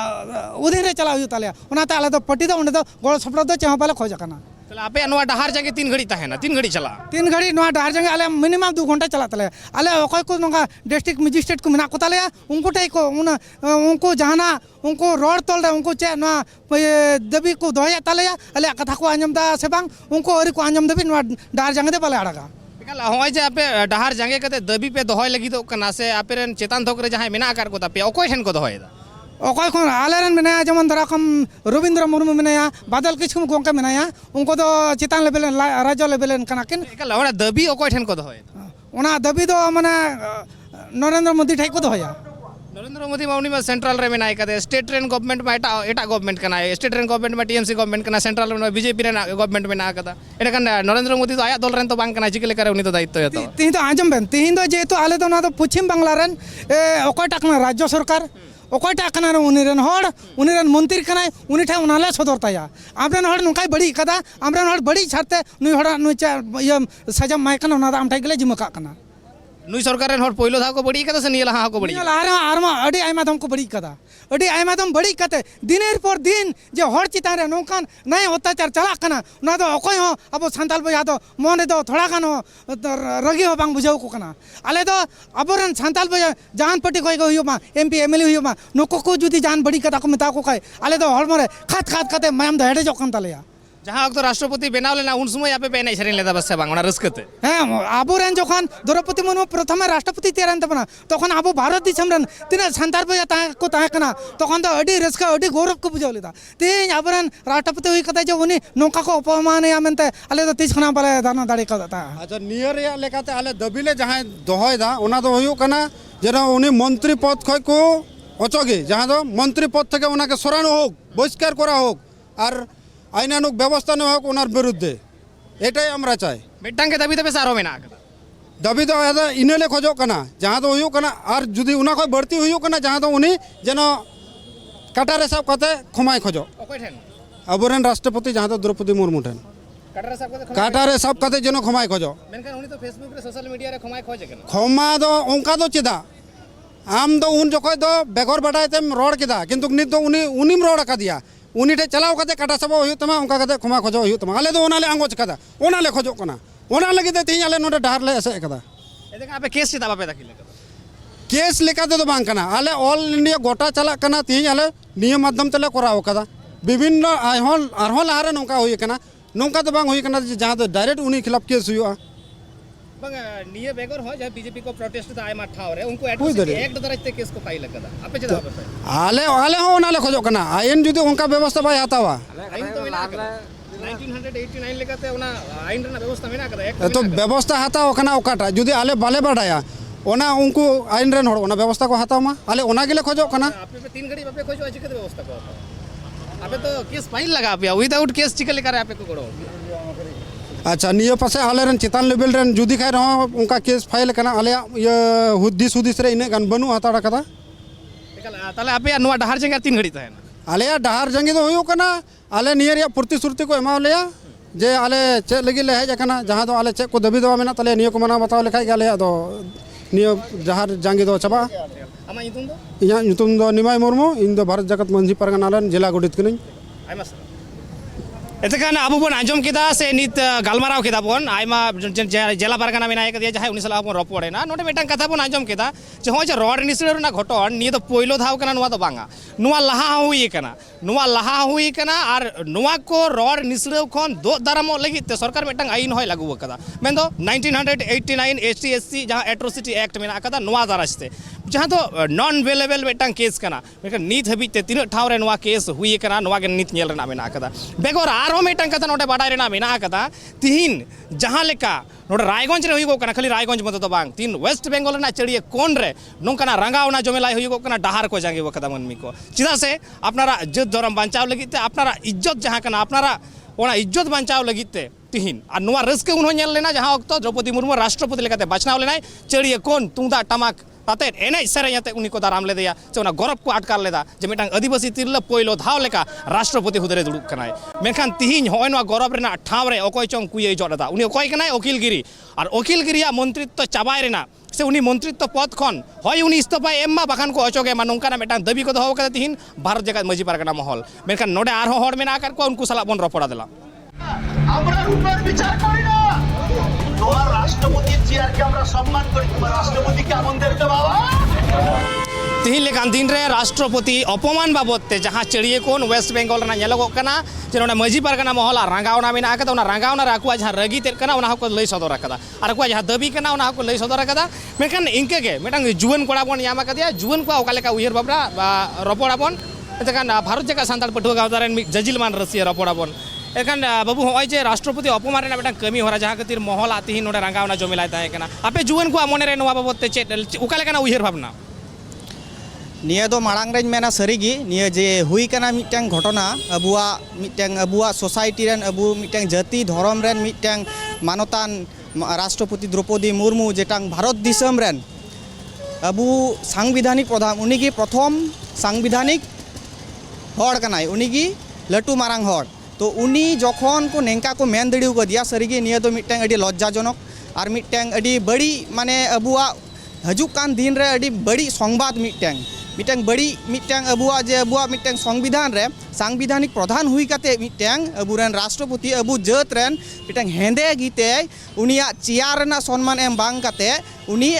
Speaker 12: उधेरे चला हुई तालेया ओनाते आले तो पार्टी दो उंडे तो गोड़ सपड़ा दो चहा बाले खोज कना
Speaker 1: आपे नुआ डहार जाके 3 घड़ी ताहेना 3 घड़ी चला
Speaker 12: 3 घड़ी नुआ डहार जाके आले मिनिमम 2 घंटा चला तले आले अकय को नंगा डिस्ट्रिक्ट मजिस्ट्रेट को मिना को तले उनको टाई को उनको जहाना उनको रोड तोल उनको चे नुआ दबी को दोया तले आले कथा को आंजम दा से बांग उनको अरि को आंजम दबी नुआ डहार जांगे दे बाले आड़गा
Speaker 1: होय जे आपे डहार जांगे कते दबी पे दोहय लगी तो कना से आपे रेन चेतन थोकरे जहां मेना आकार को तापे अकय ठेन को दोहय दा
Speaker 12: ᱚᱠᱚᱭ ᱠᱷᱚᱱ ᱟᱞᱮᱨᱮᱱ ᱢᱮᱱᱟᱭᱟ ᱡᱮᱢᱚᱱ ᱫᱷᱟᱨᱟ ᱠᱚᱢ ᱨᱚᱵᱤᱱᱫᱨᱚ ᱢᱩᱨᱢᱩ ᱢᱮᱱᱟᱭᱟ ᱵᱟᱫᱚᱞ ᱠᱤᱥᱠᱩ ᱜᱚᱝᱠᱮ ᱢᱮᱱᱟᱭᱟ ᱩᱱᱠᱩ ᱫᱚ ᱪᱮᱛᱟᱱ ᱞᱮᱵᱮᱞ ᱨᱟᱡᱽᱡᱚ ᱞᱮᱵᱮᱞ ᱠᱟᱱᱟ ᱠᱤᱱ
Speaker 1: ᱮᱠᱟᱞ ᱚᱱᱟ ᱫᱟᱹᱵᱤ ᱚᱠᱚᱭ ᱴᱷᱮᱱ ᱠᱚ ᱫᱚᱦᱚᱭᱮᱫᱟ?
Speaker 12: ᱚᱱᱟ ᱫᱟᱹᱵᱤ ᱫᱚ ᱢᱟᱱᱮ ᱱᱚᱨᱮᱱᱫᱨᱚ ᱢᱳᱫᱤ ᱴᱷᱮᱡ ᱠᱚ ᱫᱚᱦᱚᱭᱟ।
Speaker 1: नरेंद्र मोदी मा उनी मा सेंट्रल रे मेनाय कदे स्टेट रेन गवर्नमेंट मा एटा गवर्नमेंट कना स्टेट रेन गवर्नमेंट मा टीएमसी गवर्नमेंट कना सेंट्रल रे बीजेपी रेन गवर्नमेंट मेना कदा एनकन नरेंद्र मोदी तो आया दल रेन तो बांग कना चिके लेकर उनी तो दायित्व हेतो
Speaker 12: तीन तो आंजम बेन तीन तो जेहेतु आले तो ना तो पश्चिम बांग्ला रेन अकयटा कना राज्य सरकार अकयटा कना उनी रेन हड़ उनी रेन मंत्री कना उनी ठे उनाले सदरताया आमरेन हड़ नुकाय बड़ी कदा आमरेन हड़ बड़ी छाते नुई हड़ नुई सजा माय कना उना आम ठे गेले जिमका कना
Speaker 1: नुई सरकार रेन हड़ पहिलो धा को बड़ी कदा से निया लहा को बड़ी
Speaker 12: आरमा अडी आयमा दम को बड़ी कदा अडी आयमा दम बड़ी कते दिनेर पर दिन जे हड़ चितान रे नोकान नय अत्याचार चला कना ना तो अकय हो अब सान्ताल बया तो मन दो थोड़ा गान रगी हो बांग बुझाव को कना आले तो अबरन सान्ताल बया जान पट्टी कोई को हुयो मा एमपी एमएलए हुयो मा नको को जुदी जान बड़ी कता को मेता को कय आले तो हड़ मरे खात खात कते मायम द हेडे जकन तलेया
Speaker 1: जहां तो राष्ट्रपति बनाव लेना उन समय आपे पेनै सरेन लेदा बस बांग ओना रस्कते
Speaker 12: हाँ आबोरेन जखन द्रौपदी मुर्मू प्रथमे राष्ट्रपति तेरान तबना तखन आबो भारत दिसम रेन तिना सान्ताल बया ता को ता कना तखन तो अडी रस्का अडी गौरव को बुझाव लेदा तेज आबोरेन राष्ट्रपति हुई कता जे उनी नोका को अपमान या मेनते आले तो तीस खना बाले दाना दाड़ी कता
Speaker 13: अच्छा नियर या लेकाते आले दबिले जहां दोहयदा ओना दो हुयो कना जेना उनी मंत्री पद खय को अचगे जहां दो मंत्री पद থেকে ওনাকে সরানো হোক বহিষ্কার করা হোক আর আইনানুক ব্যবস্থা নেওয়া হোক ওনার বিরুদ্ধে এটাই আমরা চাই
Speaker 1: मिटांगे दबी तबे सारो मेना कदा
Speaker 13: দাবি তো আদা ইনেলে খোঁজো কানা যাহা তো হুয়ো কানা আর যদি উনা কয় বাড়তি হুয়ো কানা যাহা তো উনি যেন কাটারে সাব কাতে ক্ষমায় খোঁজো
Speaker 1: অকয় ঠেন
Speaker 13: আবরেন রাষ্ট্রপতি যাহা তো দ্রৌপদী মুর্মু ঠেন কাটারে সাব কাতে যেন ক্ষমায় খোঁজো
Speaker 1: मेनखान उनी तो फेसबुक रे सोशल मीडिया रे खमाय खोजे केन
Speaker 13: ক্ষমা তো অঙ্কা তো চেদা আম তো উন জখয় তো বেগর বাটাইতেম রড় কেদা কিন্তু নিত তো উনিম রড় কা দিয়া उनी ठे चलाव कते काटा सब हुयो तमा उनका कते क्षमा खोजो हुयो तमा आले तो ओनाले आंगोच कदा ओनाले खोजो कना ओना लगे ते तीन आले नोटे डार ले एसे कदा
Speaker 1: एदे आपे केस चिता बापे दाखिले कदा
Speaker 13: केस लेकाते तो बांग कना आले ऑल इंडिया गोटा चला कना तीन आले नियम माध्यम तले कराव कदा विभिन्न आरहोल लारे नोका हुई कना नोका तो बांग हुई कना जहां तो डायरेक्ट उनी खिलाफ केस हुयो
Speaker 1: बंग निये बेगर हो जे बीजेपी को प्रोटेस्ट तो आय मा ठाव रे उनको एट्रोसिटी एक्ट दरजते केस को फाइल कदा आपे चिता बापे
Speaker 13: आले आले हो ओनाले खोजो कना आयन जुदी उनका व्यवस्था बाय हतावा
Speaker 1: आइन तो मेना कदा 1989 लेकाते ओना आइन रेना व्यवस्था मेना कदा एक
Speaker 13: तो व्यवस्था हताव कना ओकाटा जुदी आले बाले बाडाया ओना उनको आइन रेन होड़ ओना व्यवस्था को हताव मा आले ओना गेले खोजो कना
Speaker 1: आपे पे तीन घड़ी बापे खोजो अजिके व्यवस्था को आपे तो केस फाइल लगा पे विदाउट केस चिके लेकर आपे को गड़ो
Speaker 13: अच्छा निये पासे आले रेन चितान लेवल रेन जुदी खाय रहो उनका केस फाइल कना आले ये हुद्दिस हुदिस रे इने गन बनु हताड़ा कदा
Speaker 1: ताले आपे नुवा डहार जंगा तीन घड़ी तहन
Speaker 13: आले डहार जंगी तो हुयो कना आले नियर या प्रतिश्रुति को एमाव लेया जे आले चे लगी ले है कना जहां तो आले चे को दबी दवा मेना तले नियो को मना बताव लेखाय गाले दो नियो डहार जंगी दो चबा
Speaker 1: आमा युतुम दो
Speaker 13: इया युतुम दो निमाय मुर्मू इन दो भारत जगत मंझी परगना लन जिला गुडित कनिन
Speaker 1: आइमा सर एतकान आबो बन आंजम केदा से नित गालमाराव केदा बन आइमा जेला पारगाना मेना एक दिया जहां उनी सला बन रपड़े ना नोटे मेटां कथा बन आंजम केदा जे हो जे रड निसड़े ना घटन निये तो पहिलो धाव कना नुवा तो बांगा नुवा लहा हुई कना आर नुवा को रड निसड़े खन दो दारामो लगित ते सरकार मेटां आइन होय लागू कदा मेन दो 1989 एसटी एससी जहां एट्रोसिटी एक्ट मेना कदा नुवा दारास्ते जहां तो नॉन अवेलेबल मेटां केस कना मेका नित हबिते तीन ठाव रे नुवा केस हुई कना नुवा के नित नेल रेना मेना कदा बेगोर आरो मेटां कथा नोटे बाडाय रेना मेना कदा तिहिन जहां लेका नोटे रायगंज रे हुई कना खाली रायगंज मत तो बांग तीन वेस्ट बेंगल ना चढ़िए कोन रे नोंकना रंगावना जमेलाई हुई कना डहार को जागे कदा मनमी को चिदा से अपनारा इज्जत धर्म बांचाव लगिते अपनारा इज्जत जहां कना अपनारा ओना इज्जत बांचाव लगिते तिहिन आ नुवा रस्के उन नेल लेना जहां वक्त द्रौपदी मुर्मू राष्ट्रपति लेकाते बाचनाव लेनाय चढ़िए कोन तुंदा टमाक ताते एनई सेरेते उनी को दाराम लेदेया से उना गौरव को आटकार लेदा जे मिटांग आदिवासी तिरला पहिलो धाव लेका राष्ट्रपति हुदरे दुड़ुब कनाय मेनखान तिहिन होय नुवा गौरव रेना ठाव रे अकय चोंग कुये जडदा उनी अकय कनाय अखिलगिरी और अखिलगिरिया मंत्रित्व चाबाय रेना से उनी मंत्रित्व पद खन होय उनी इस्तफा एम्मा बाखान को अचोगे मा नोंकाना मेटांग दाबी को दोहो कदा तिहिन भारत जगत मजी पारगना महल मेनखान नोडे आरो हड़ मेना आकार को उनको सला बन रपड़ा देला
Speaker 2: আমরা রূপের বিচার করি না তোমার রাষ্ট্রপতির চেয়ারকে আমরা সম্মান করি তোমার রাষ্ট্রপতিকে আমাদেরকে বাবা
Speaker 1: तिहिन लेकान दिन रे राष्ट्रपति अपमान बाबदते जहाँ चढ़िए कोन वेस्ट बेंगल नेलोगोग कना जे नोडे मांझी पारगाना महल रांगावना मेना कदा ओना रांगावना रे आकुआ जहाँ रगी तेद कना ओना को लई सदर कदा आर आकुआ जहाँ दबी कना ओना को लई सदर कदा मेखान इनके गे मेटांग जुवन कोड़ा बन यामा कदिया जुवन को ओका लेका उयहर बाबरा रपड़ा बन एतकान भारत जाका सान्ताल पटुआ गावता रेन जजिलमान रसिया रपड़ा बन एखान बाबू हय जे राष्ट्रपति अपमान रेना मेटांग कमी होरा जहाँ खातिर महल तिहिन नोडे रांगावना जमिलाय ताहे कना आपे जुवन को मने रे नोवा बाबदते चेद ओका लेकाना उयहर भावना
Speaker 14: निया दो मांग रेन मेना सरीगी निया जे हुई कना मिटैंग घटना अबुआ सोसाइटी रेन अबु मिटैंग जाति धर्म रेन मिटैंग मानतान राष्ट्रपति द्रौपदी मुर्मू जेटांग भारत दिसम रेन अबु सांविधानिक प्रधान उनीगी प्रथम सांविधानिक हर कनाय उनीगी लटू मारांग हर तो उनी जखन को नेंका को मेन दड़िउ को दिया सरीगी निया दो मिटैंग अडी लज्जाजनक और मिटैंग अडी बड़ी माने अबुआ हजुक कान दिन रे अडी बड़ी संवाद मिटैंग बड़ी मिटैंग अबुआ जे अबुआ मिटैंग संविधान रे सांविधानिक प्रधान हुई काते मिटैंग अबुरेन राष्ट्रपति अबु जात रेन मिटैंग हेंदे गीते उनिया चियार रेना सम्मान एम बांग काते उनी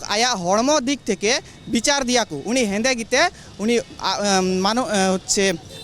Speaker 14: आया हड़मो दिक थेके विचार दिया को उनी हेंदे गीते उनी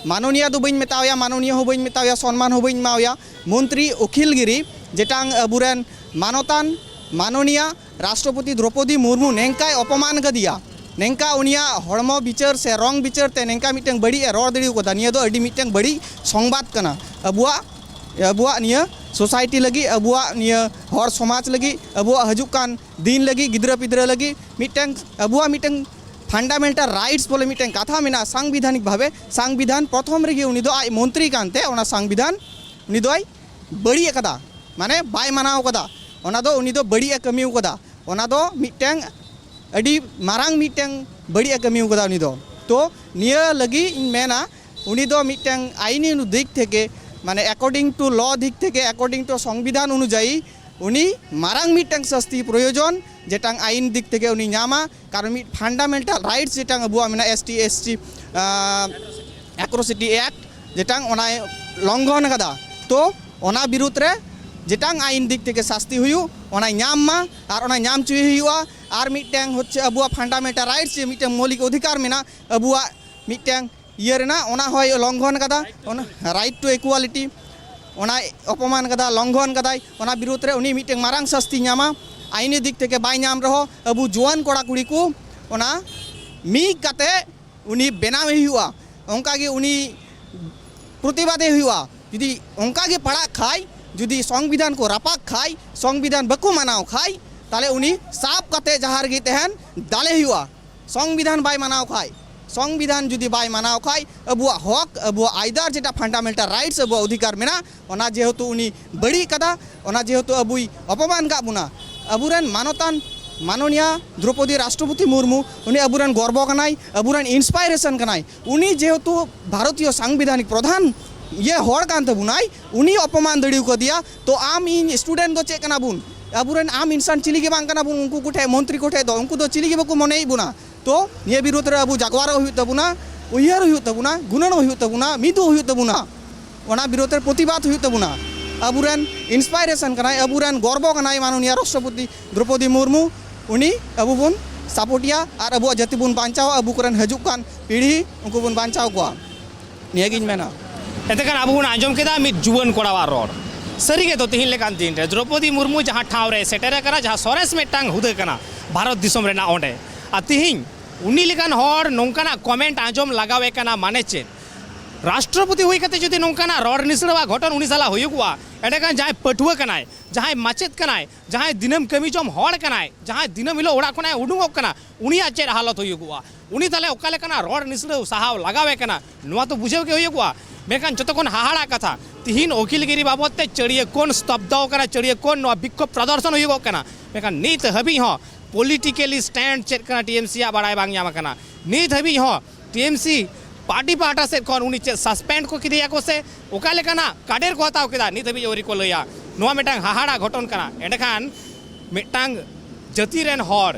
Speaker 14: माननीय दो बइन मेतावया माननीय हो बइन मेतावया सम्मान हो बइन मावया मंत्री अखिलगिरी जेटांग अबुरेन मानतान माननीय राष्ट्रपति द्रौपदी मुर्मू नेंकाय अपमान का दिया नेंका उनिया हड़मो बिचार से रंग बिचार ते नेंका मिटैंग बड़ी रड़ दड़ी को निया दो अडी मिटैंग बड़ी संवाद कना अबुआ निया सोसाइटी लगी अबुआ निया हर समाज लगी अबुआ हजुक कान दिन लगी गिद्रा पिद्रा लगी मिटैंग अबुआ मिटैंग फंडामेंटल राइट्स बोले मिटैंग कथा मेना सांविधानिक भावे संविधान प्रथम रेगी उनी दो आई मंत्री कानते ओना संविधान उनी दो आई बड़ी कदा माने बाय मानाव कदा ओना दो उनी दो बड़ी कमिउ कदा ओना दो मिटैंग अडी मारांग मिटैंग बड़ी कमिउ कदा उनी दो तो निया लगी मेना उनी दो मिटैंग आईनी दिक थेके माने अकॉर्डिंग टू लॉ दिक थेके अकॉर्डिंग टू संविधान अनुयायी उनी मारांग मिटैंग शास्ति प्रयोजन जेटांग आईन दिक थेके उनी नामा कारण मिट फंडामेंटल राइट्स जेटांग अबुआ मेना एसटी एट्रोसिटी एक्ट जेटांग ओना लंघन कदा तो ओना विरुद्ध रे जेटांग आईन दिक थेके शास्ति हुयु ओना नाम मा और ओना नाम चुई हुआ और मिटैंग होच्छे अबुआ फंडामेंटल राइट्स जे मिटैंग मौलिक अधिकार मेना अबुआ मिटैंग इयरना ओना होय लंघन कदा ओना राइट टू इक्वालिटी ओना अपमान कदा लंघन कदाय ओना विरुद्ध रे उनी मिटैंग मारांग शास्ति नामा आईनी दिक थेके बाय नाम रहो अबु जुआन कोड़ा कुड़ी को ओना मी काते उनी बेनाव हुआ ओंका गे उनी प्रतिवादे हुआ जुदी ओंका गे पड़ा खाय जुदी संविधान को रापाक खाय संविधान बको मानाव खाय ताले उनी साफ काते जहार गे तहन दाले हुआ संविधान बाय मानाव खाय संविधान जुदी बाय मानाव खाय अबुआ हक अबुआ आयदार जेटा फंडामेंटल राइट्स अबुआ अधिकार मेना ओना जेहेतु उनी बड़ी कदा ओना जेहेतु अबुई अपमान का बुना अबुरेन मानतान माननीय द्रौपदी राष्ट्रपति मुर्मू उनी अबुरेन गर्व कनाय अबुरेन इंस्पायरेशन कनाय उनी जेहेतु भारतीय सांविधानिक प्रधान ये हर कान तबुनाय उनी अपमान दड़िउ को दिया तो आम इन स्टूडेंट दो चेक कना बुन अबुरेन आम इंसान चिली के बांग कना बुन उनको कुठे मंत्री कुठे दो उनको दो चिली के बको मने बुना तो ये विरुद्ध रे अबु जागवार हुई तबुना उयहर हुई तबुना गुणन हुई तबुना मिदु हुई तबुना ओना विरुद्ध रे प्रतिवाद हुई तबुना अबुरेन इंस्पायरेशन कनाय अबुरेन गर्व कनाय माननीय राष्ट्रपति द्रौपदी मुर्मू उनी अबु बुन सपोर्टिया और अबु जाति बुन बांचाव अबु करन हजुक कान पीढ़ी उनको बुन बांचाव को नियागिन मेना
Speaker 1: एतकान अब बन आंजम केदा मिद जुवन कोड़ावा रड़ सरीगे तो तिहिन लेकान दिन रे द्रौपदी मुर्मू जहाँ ठाव रे सेटेरे कना जहाँ सरेस मिटटांग हुदे कना भारत दिसम रेना ओंडे आ तिहिन उनी लेकान हर नोंकाना कमेंट आंजम लगावे कना माने चे राष्ट्रपति हुई कते जुदी नोंकाना रड़ निसड़वा घटन उनी साला हुयुगवा एडेकान जहाँ पटुआ कनाय जहाँ माचेत कनाय जहाँ दिनम कमी जम हड़ कनाय जहाँ दिनम हिलो ओड़ा खनाय उडुंगोग कना उनिया चेद हालत हुयुगवा उनी ताले ओका लेकाना रड़ निसड़ साहाव लगावे कना नुआ तो बुझेव के हुयुगवा मेखान जतखन हाहाड़ा कथा तिहिन अखिलगिरी बाबदते चढ़िए कोन स्तब्धव कना चढ़िए कोन विक्षोभ प्रदर्शन हुयुगोग कना मेखान नित हबी हो पॉलिटिकली स्टैंड चेक कना टीएमसी आ बाड़ाय बांग ᱧᱟᱢ कना नित हबी हो टीएमसी पार्टी पाहटा से खन उनी सस्पेंड को किदिया को से ओका लेकाना काडेर को हताव केदा नित हबी ओरी को लया नुआ मिटांग हाहाड़ा घटन कना एंडखान मिटांग जाति रेन हड़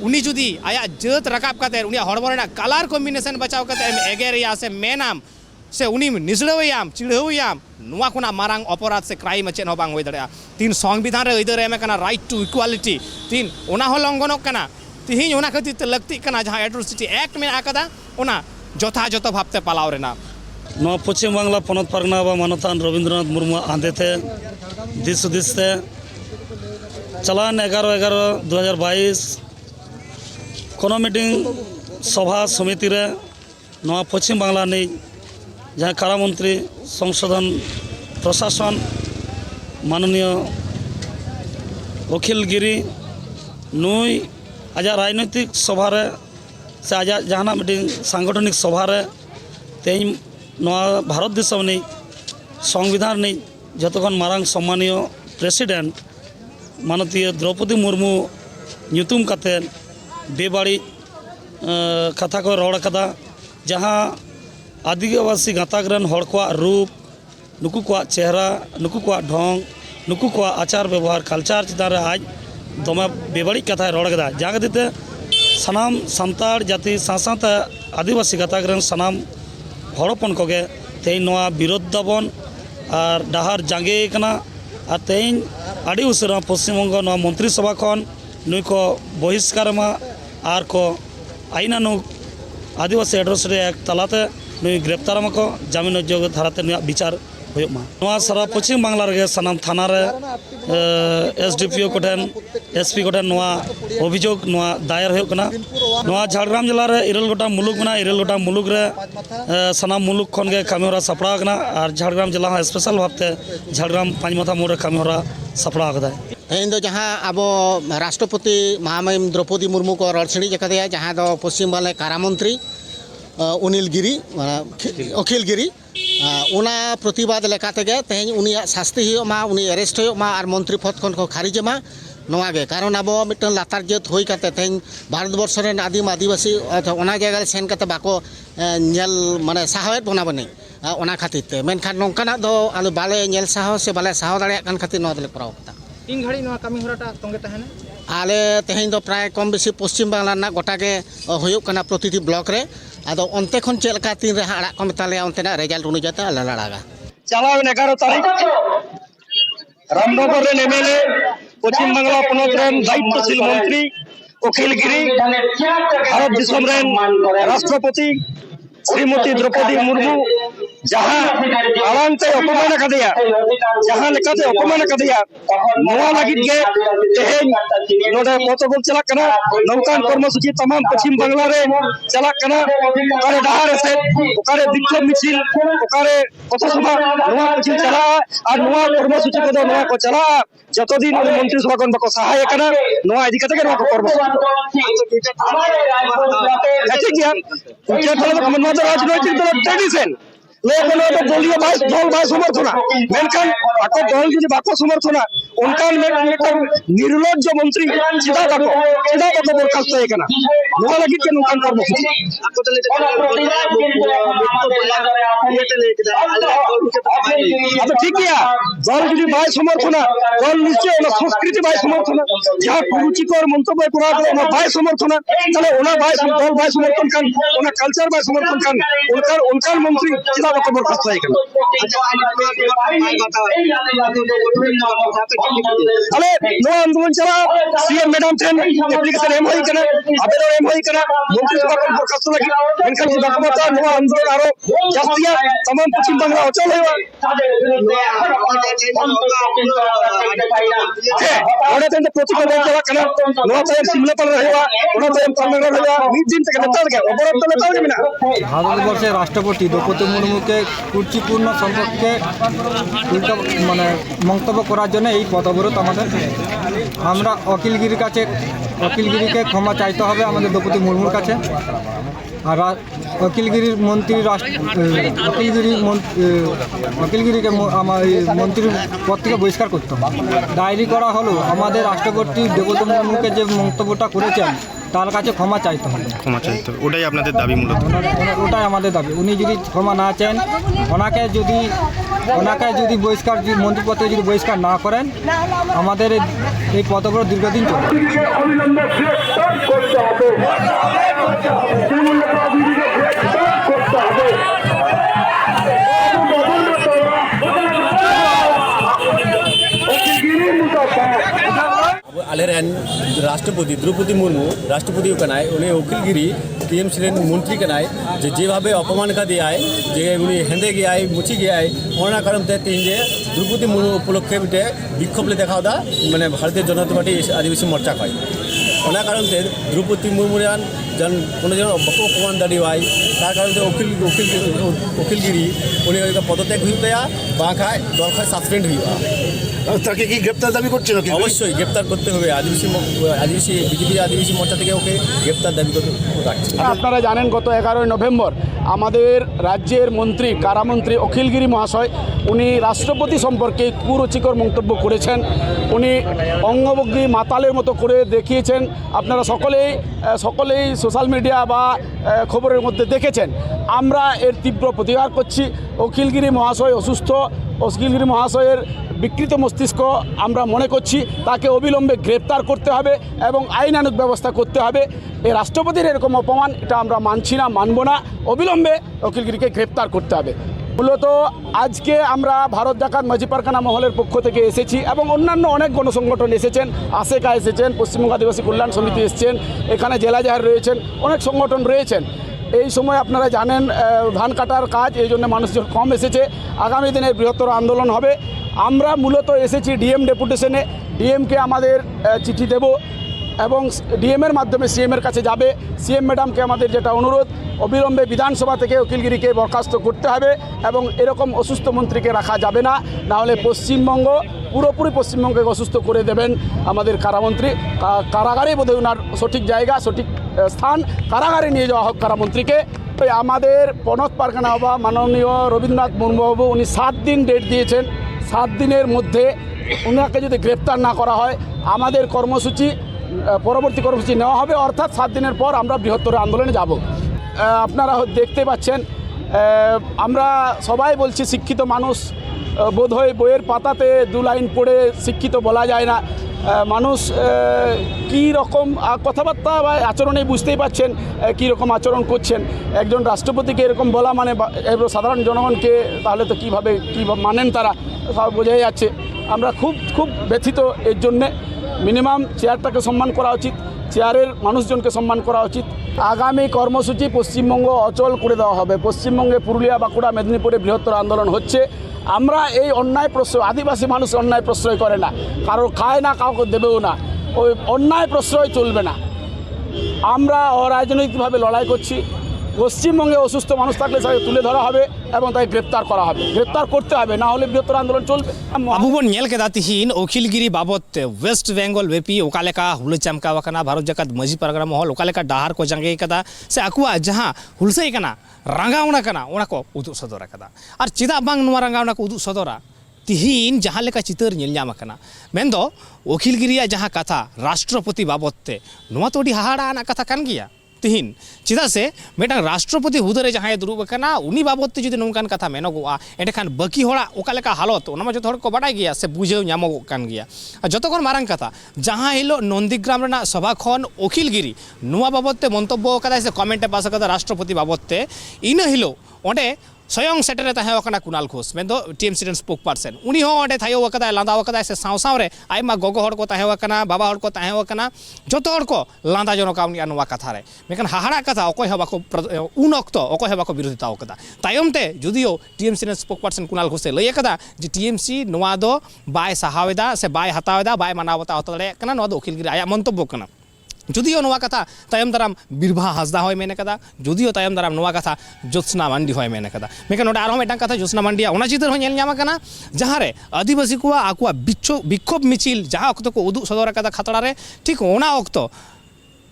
Speaker 1: उनी जुदी आया जात रकाब काते उनी हड़बरेना कलर कॉम्बिनेशन बचाव काते एगेरिया से मेनाम से उनी निसड़ायाम चिड़ायाम नुआ खुना मारांग अपराध से क्राइम चेन हो बांग होय दड़िया तीन संविधान रे अइदार एम कना राइट टू इक्वालिटी तीन ओना हो लंघनक कना तिहिन ओना खातिर ते लगती कना जहां एट्रोसिटी एक्ट में आकदा ओना যথাযথ ভাবতে পালাও রে না
Speaker 15: पश्चिम बांगला पनत परगना मानतान रविंद्रनाथ मुर्मू आंदे थे दिस हुदिस ते चलान 11/11/2022 कोनो मीटिंग सभा समिति रे नवा पश्चिम बांगला नहीं जहाँ कारा मंत्री संशोधन प्रशासन माननीय अखिल गिरी नुई आज राजनैतिक सभा रे से आज जहाँ मीटिंग सांगठनिक सभा रे तेज भारत देश नहीं संविधान नहीं जतखन मारांग सम्मानीय प्रेसिडेंट माननीय द्रौपदी मुर्मू ᱧᱩᱛᱩᱢ ᱠᱟᱛᱮ बेबाड़ी कथा को रड़ कदा जहाँ आदिवासी गाताक रन हड़ को रूप नुकु को चेहरा नुकु को ढोंग नुकु को आचार व्यवहार कल्चर चितान आज दमे बेबाड़ी कथा रड़ कदा जहाँ खातिर सानाम सान्ताड़ जाति साथ आदिवासी गाताक रन सानाम हड़पन कोगे तेज विरोध दाबन और डाहार जांगे कना और तेज आड़ी उसारा पश्चिम बंग मंत्री सभा खन नुई को बहिष्कार और को आईनानुग आदिवासी एट्रोसिटी एक्ट तलाते नुई ग्रेप्तार को जामीन जोग धाराते नुआ विचार होमा सारा पश्चिम बांगला रे सानाम थाना रे एसडीपीओ कोठेन एसपी कोठेन नुआ अभियोग नुआ दायर होकना नुआ झारग्राम जिला रे 9 गोटा मुलुक मना 9 गोटा मुलुक रे सानाम मुलुक खन गे कामीहरा सपड़ा कना और झारग्राम जिला स्पेशल भावते झारग्राम पांचमाथा मोड़ कामीहरा सपड़ा कदा
Speaker 14: तेज जहाँ अब राष्ट्रपति महामहिम द्रौपदी मुर्मू को रड़छड़ी जकदे जहाँ दो पश्चिम बांगला कारा मंत्री अनिल गिरी अखिल गिरी उना प्रतिवाद लेकाते तेज उनी शास्ति होमा उनी अरेस्ट होमा और मंत्री पद खन को खारिजमा नवागे कारण अब मिटन लातार जात होई काते तेज भारतवर्ष रेन आदिवासी ओना जगह सेन काते बाको नेल माने साहवेत बना बने ओना खातिर ते मेनखान नोंकाना दो आलो बाले नेल साहो से बाले साहो दाड़े कान खातिर नवा दले कराव ता तीन घड़ी नवा कामी होराटा तंगे तहने आले तेहेन दो प्राय कम बेसी पश्चिम बांगला ना गोटागे होयो कना प्रतिटी ब्लॉक रे आदो अंते खन चेलका तीन रे हाड़ा को मेताले अंतेना रिजल्ट अनुजाता ललाड़ागा
Speaker 15: चलाव 11 तारीख रामनगर रे एमएलए पश्चिम बांगला पनत रेन दायित्वशील मंत्री अखिल गिरी भारत दिसम रेन राष्ट्रपति श्रीमती द्रौपदी मुर्मू जहाँ आलांते अपमान कदिया जहाँ लेकाते अपमान कदिया नवा लागित के तेहेन नोडे पोतबल चला कना नौकान कर्मसूची तमाम पश्चिम बांगला रे चला कना ओकारे डाहार से ओकारे विक्षोभ मिছিল ओकारे पथसभा नवा पश्चिम चला और नवा कर्मसूची को नवा को चला जतो दिन मंत्री सभा कोन बको सहाय कना नवा इदी कते नवा को कर्मसूची ठीक गया उनके तो राजनैतिक दल ट्रेडिशन लेकिन तो दलीय दल बाय समर्थना मेनखान आको दल যদি বাকো সমর্থনা उनकान में निर्लज्ज मंत्री सीधा बाको बरखास्त है कना नवा लगी के उनकान कर्मसूची आको दल अब ठीक है दल যদি बाय समर्थना दल निश्चय ओना संस्कृति बाय समर्थना जहां कुरुचिकर मंतव्य करा ओना बाय समर्थना তাহলে ওনা बाय दल बाय समर्थन कान ओना कल्चर बाय समर्थन कान उनकान मंत्री सीधा बाको बरखास्त है कना अरे नो आंदोलन चला सीएम मैडम थे एप्लीकेशन एम होई कना आवेदन एम होई कना मंत्री सभा को बरखास्त लगी इनका बाकमता नो आंदोलन आरो जास्तिया तमाम पश्चिम बांगला अचल होवा ओने तेन प्रतिको चला कना नो टाइम सिमला पर रहवा ओने टाइम तमिलनाडु रहवा मिड दिन तक नेता के अवरोध तो नेता के बिना
Speaker 12: ভারতবর্ষের রাষ্ট্রপতি দ্রৌপদী মুর্মুকে কুরুচিপূর্ণ সম্পর্কে উল্টো মানে মন্তব্য করার জন্য এই পথ অবরোধ আমাদের আমরা অখিলগিরিকে ক্ষমা চাইতে হবে আমাদের দ্রৌপদী মুর্মুর কাছে আর অখিলগিরির মন্ত্রী অখিলগিরিকে আমার মন্ত্রীর পদ থেকে বহিষ্কার করতে হবে ডায়েরি করা হলো আমাদের রাষ্ট্রপতি দ্রৌপদী মুর্মুকে যে মন্তব্যটা করেছেন তার কাছে ক্ষমা চাইতে হবে
Speaker 16: ওটাই আপনাদের দাবি মূলত
Speaker 12: ওটাই আমাদের দাবি উনি যদি ক্ষমা না চান ওনাকে যদি বহিষ্কার মন্ত্রী পদ থেকে যদি বহিষ্কার না করেন আমাদের এই পদগুলো দীর্ঘদিন চলবে
Speaker 17: आलेरेन राष्ट्रपति द्रौपदी मुर्मू राष्ट्रपति कनाय उन्हें उकिलगिरी टीएमसी रेन मंत्री कनाय जेभावे अपमान का दिया है जे उन्हें हेंदे गया है मुची गया है ओना कारण ते तीन जे द्रौपदी मुर्मू उपलक्षे मिटे विक्षोभ ले देखा दा मैंने भारतीय जनता पार्टी आदिवासी मोर्चा खाई ओना कारण ते द्रौपदी मुर्मू जन কোনো জন বকো অপমান দাঁড়ি হয় তার কারণে উকিলগিরি উনি পদত্যাগ হইতে বা খায় দল খায় সাসপেন্ড হইবা
Speaker 18: তাকে কি গ্রেপ্তার দাবি করছেন?
Speaker 17: অবশ্যই গ্রেপ্তার করতে হবে। আদিবাসী বিজেপি আদিবাসী মোর্চা থেকে ওকে গ্রেপ্তার দাবি করতে রাখছে।
Speaker 19: আপনারা জানেন গত 11 নভেম্বর আমাদের রাজ্যের মন্ত্রী কারামন্ত্রী অখিলগিরি মহাশয় উনি রাষ্ট্রপতি সম্পর্কে কুরুচিকর মন্তব্য করেছেন। উনি অঙ্গভঙ্গি মাতালের মতো করে দেখিয়েছেন। আপনারা সকলেই সোশ্যাল মিডিয়া বা খবরের মধ্যে দেখেছেন। আমরা এর তীব্র প্রতিবাদ করছি। অখিলগিরি মহাশয় অসুস্থ। অখিলগিরি মহাশয়ের বিকৃত মস্তিষ্ক আমরা মনে করছি তাকে অবিলম্বে গ্রেপ্তার করতে হবে এবং আইনানুগ ব্যবস্থা করতে হবে। এই রাষ্ট্রপতির এরকম অপমান এটা আমরা মানছি না, মানব না। অবিলম্বে অখিলগিরিকে গ্রেপ্তার করতে হবে। মূলত আজকে আমরা ভারত জাকাত মাঝি পারখানা মহলের পক্ষ থেকে এসেছি এবং অন্যান্য অনেক গণসংগঠন এসেছেন, ASECA এসেছেন, পশ্চিমবঙ্গ আদিবাসী কল্যাণ সমিতি এসেছেন, এখানে জেলা জাহার রয়েছেন, অনেক সংগঠন রয়েছেন। এই সময় আপনারা জানেন ধান কাটার কাজ, এই জন্য মানুষজন কম এসেছে। আগামী দিনে বৃহত্তর আন্দোলন হবে। আমরা মূলত এসেছি ডিএম ডেপুটেশনে। ডিএমকে আমাদের চিঠি দেব এবং ডিএমের মাধ্যমে সিএমের কাছে যাবে। সিএম ম্যাডামকে আমাদের যেটা অনুরোধ, অবিলম্বে বিধানসভা থেকে উকিলগিরিকে বরখাস্ত করতে হবে এবং এরকম অসুস্থ মন্ত্রীকে রাখা যাবে না। নাহলে পুরোপুরি পশ্চিমবঙ্গকে অসুস্থ করে দেবেন আমাদের কারামন্ত্রী। কারাগারে বোধহয় ওনার সঠিক জায়গা, সঠিক স্থান, কারাগারে নিয়ে যাওয়া হোক কারামন্ত্রীকে। আমাদের পনত পারখানা বা মাননীয় রবীন্দ্রনাথ মুর্মুবাবু উনি 7 দিন ডেট দিয়েছেন। 7 দিনের মধ্যে ওনাকে যদি গ্রেপ্তার না করা হয় আমাদের পরবর্তী কর্মসূচি নেওয়া হবে, অর্থাৎ 7 দিনের পর আমরা বৃহত্তর আন্দোলনে যাব। আপনারা দেখতে পাচ্ছেন আমরা সবাই বলছি শিক্ষিত মানুষ, বোধহয় বইয়ের পাতাতে 2 লাইন পড়ে শিক্ষিত বলা যায় না। মানুষ কী রকম কথাবার্তা বা আচরণে বুঝতেই পাচ্ছেন কী রকম আচরণ করছেন। একজন রাষ্ট্রপতিকে এরকম বলা মানে সাধারণ জনগণকে তাহলে তো কী মানেন তারা, সব বোঝাই যাচ্ছে। আমরা খুব ব্যথিত এর জন্যে। মিনিমাম চেয়ারটাকে সম্মান করা উচিত, চেয়ারের মানুষজনকে সম্মান করা উচিত। আগামী কর্মসূচি পশ্চিমবঙ্গ অচল করে দেওয়া হবে। পশ্চিমবঙ্গে পুরুলিয়া, বাঁকুড়া, মেদিনীপুরে বৃহত্তর আন্দোলন হচ্ছে। আমরা এই অন্যায় প্রশ্রয়, আদিবাসী মানুষ অন্যায় প্রশ্রয় করে না, কারো খায় না, কাউকে দেবেও না। ওই অন্যায় প্রশ্রয় চলবে না। আমরা অরাজনৈতিকভাবে লড়াই করছি। পশ্চিমবঙ্গে অসুস্থ মানুষ থাকলে তাকে তুলে ধরা হবে এবং তাকে গ্রেপ্তার করা হবে, গ্রেপ্তার করতে হবে, না হলে বৃহত্তর আন্দোলন চলবে।
Speaker 1: আবু বন নেল কেदा तिहिन उखिलगिरी बाबत वेस्ट बेंगल व्यापी ओकालेका हुल चमकावा कना भारत जाकात मजी पारगना महल ओकालेका डाहार को जंगे कदा से आकुआ जहां हुलसई कना रंगावना कना ओना को उदु सदरा कदा और चिदा बांग नुवा रंगावना को उदु सदरा तिहिन जहां लेका चितर नेल ᱧᱟᱢ ᱟᱠᱟᱱᱟ मेनदो उखिलगिरिया जहां कथा राष्ट्रपति बाबत ते नुवा तोडी हाहाड़ा आना कथा कान गिया तिहिन चिदा से मेटांग राष्ट्रपति हुदरे जहां दुरुब कना उनी बाबत जुदी नोंकान कथा मेनोगोआ एंडेखान बाकी होड़ा ओकालेका हालत ओनामा जतो हड़ को बाडाय गिया से बुझेव ᱧᱟᱢᱚᱜ कान गिया जतोखन मारांग कथा जहां हिलो नंदीग्राम रेना सभा खन उखिलगिरी नुवा बाबत ते मंतब्य कदा से कमेंटे पास कदा राष्ट्रपति बाबत ते इन हिलो ओंडे स्वयं सेटरे तहेवकना कुणाल घोष मेदो टीएमसी रेन स्पोक पर्सन उनी हो ओंडे थायोवकदा लांदावकदा से सावसावरे आयमा गोगो हड़ को तहेवकना बाबा हड़ को तहेवकना जतो हड़ को लांदा जनकावनी अनुवा कथा रे मेकन हाहाड़ा कथा अकय हबाको उन अक्त अकय हबाको विरोधिता कदा तायमते जुदियो टीएमसी रेन स्पोक पर्सन कुणाल घोष लय कदा जे टीएमसी नोवा दो बाय सहावेदा से बाय हतावेदा बाय मानावता हतले कना नोवा दो उखिलगिरी आया मंतब्य कना जुदियो नोवा कथा तायम दाराम बिरभा हासदा होय मेने कदा जुदियो तायम दाराम नोवा कथा ज्योत्सना मांडी होय मेने कदा मेकन नोडे आरो मेटां कथा ज्योत्सना मांडिया ओना चितर होय नेल ᱧᱟᱢ ᱟᱠᱟᱱᱟ जहां रे आदिवासी को आकुआ विक्षोभ मिचिल जहां अक्तो को उदु सदर कदा खतड़ा रे ठीक ओना अक्तो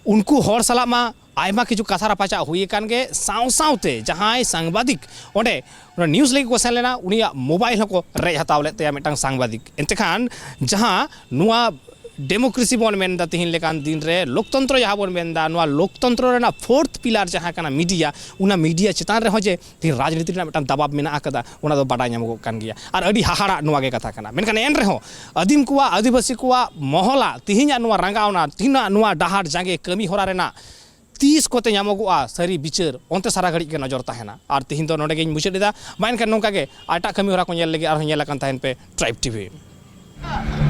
Speaker 1: उनको हर सला मा आयमा किछु कथा रापाचा हुई कान गे सावसावते जहां सांबादिक ओंडे न्यूज लेके को सेन लेना उनिया मोबाइल को रे हतावले ते मेटां सांबादिक एंतेखान जहां नुआ डेमोक्रेसी बन मेनदा तिहिन लेकान दिन रे लोकतंत्र जहां बन मेनदा नुआ लोकतंत्र रेना 4th पिलार जहां काना मीडिया उना मीडिया चितान रे हो जे ति राजनीति रेना मेटान दबाव मेना आकदा उना दो बाडा ᱧᱟᱢᱚᱜ कान गिया और अडी हाहाड़ा नुआ गे कथा काना मेनखान एन रे हो आदिम कुआ आदिवासी कुआ महला तिहिना नुआ रंगावना तिहिना नुआ डाहार जागे कमी होरा रेना 30 कोते ᱧᱟᱢᱚᱜᱚᱜᱼᱟ सारी बिचार ओंते सारा घड़ी के नजर तहना और तिहिन दो नोडे गेኝ मुचाद दा मानखान नोंका गे आटा कमी होरा को नेल लगे और नेल कान ताहेन पे ट्राइब टीवी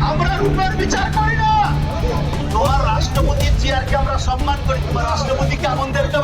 Speaker 2: আমরা রূপের বিচার করি না। নোয়ার রাষ্ট্র আগুন দেখতে